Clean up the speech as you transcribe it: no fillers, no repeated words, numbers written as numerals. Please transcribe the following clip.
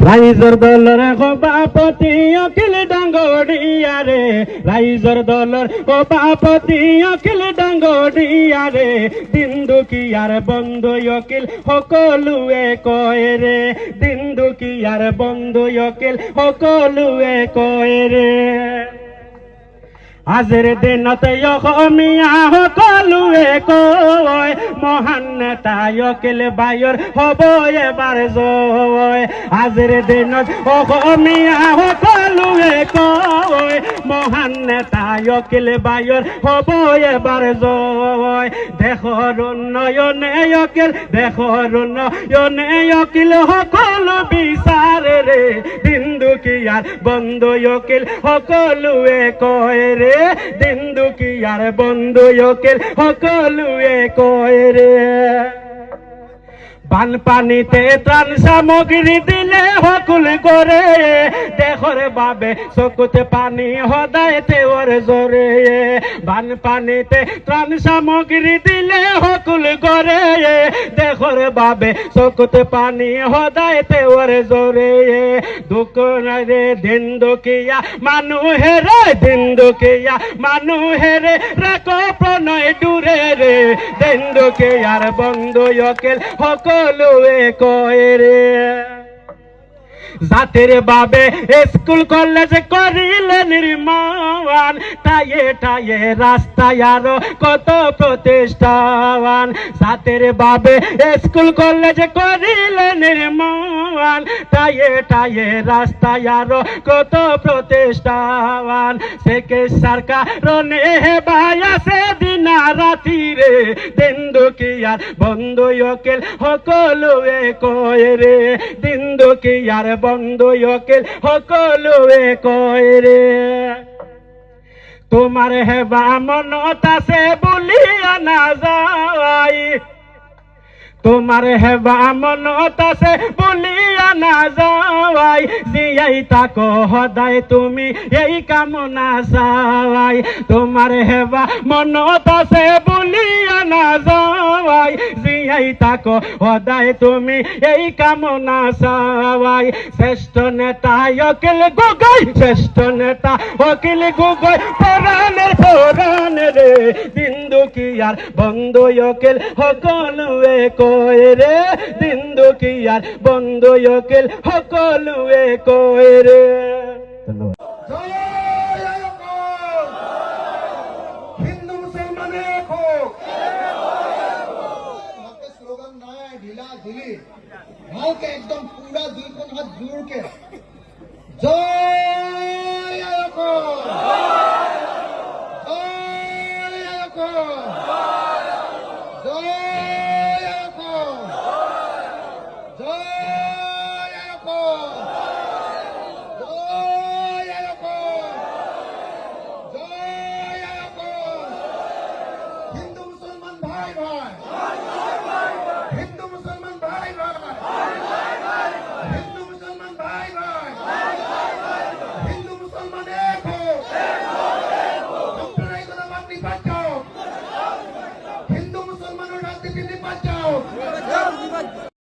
রাইজর দলর সভাপতি অখিল ডাঙ্গরিয়া রে, রাইজর দলর সভাপতি অখিল ডাঙ্গরিয়া রে, দিন দুখিয়ার বন্ধু অখিল সকলোৱে কয় ৰে, দিন দুখিয়ার বন্ধু অখিল সকলোৱে কয় ৰে। আজিৰ দিনতে অসমীয়া সকলোৱে কয়, মহান নেতা অখিল বায়ুৰ হ'ব এবাৰ জয়। আজিৰ দিনত অসমীয়া সকলোৱে কয়, মহান নেতা অখিল বায়ুৰ হ'ব এবাৰ জয়। দেশৰ উন্নয়নে অখিল, দেশৰ উন্নয়নে অখিল সকলো বিচাৰে ৰে, দিন দুখিয়াৰ বন্ধু অখিল সকলোৱে কয় ৰে, দিন দুখিয়াৰ বন্ধু অখিল সকলোৱে কয় ৰে। বানপানীতে ত্ৰাণ সামগ্ৰী দিলে সকল কৰে, দেশৰ বাবে চকুতে পানী সদায় তেওঁৰ জৰে। বানপানীতে ত্ৰাণ সামগ্ৰী দিলে সকল কৰে, দেশৰ বাবে চকুতে পানী সদায় তেওঁৰ জৰে। দুখৰে দিন দুখীয়া মানুহেৰে, দিন দুখীয়া মানুহেৰে ৰাখ প্ৰণয় দূৰে ৰে, দিন দুখীয়াৰ বন্ধু অখিল সকলোৱে কয় ৰে। জাতিৰ বাবে স্কুল কলেজ কৰিলে নিৰ্মাণ, ঠায়ে ঠায়ে ৰাস্তায় আৰু কত প্ৰতিষ্ঠান। জাতিৰ বাবে স্কুল কলেজ কৰিলে নিৰ্মাণ, ঠায়ে ঠায়ে ৰাস্তায় আৰু কত প্ৰতিষ্ঠান। চিকিৎসাৰ কাৰণে হেবাই আছে দিনা ৰাতিৰে, দিন দুখীয়াৰ বন্ধু অখিল সকলোৱে কয় ৰে, দিন দুখীয়াৰ বন্ধু অখিল সকলোৱে কয় ৰে। তোমাৰ হেবা মনত আছে বুলিয়া নাযায়, তোমাৰ হেবা মনত আছে বুলিয়া নাযায়, জীয়াই থাকো সদায় তুমি এই কামনা চাই। তোমাৰ হেবা মনত আছে বুলিয়া নাযায়, জীয়াই থাকো সদায় তুমি এই কামনা চাই। শ্ৰেষ্ঠ নেতা অখিল গগৈ, শ্ৰেষ্ঠ নেতা অখিল গগৈ পৰাণেৰ পৰাণ ৰে, দিন দুখীয়াৰ বন্ধু অখিল সকলোৱে কয় ৰে, দিন দুখীয়াৰ বন্ধু অখিল সকলোৱে কয় ৰে। হিন্দু মুসলমান এক হোক, স্লোগান নাই ঢিলা ঢিলি, ভালকে একদম পুরা দুইখন হাত জোরকে জয় অসম, জয় অসম, জয়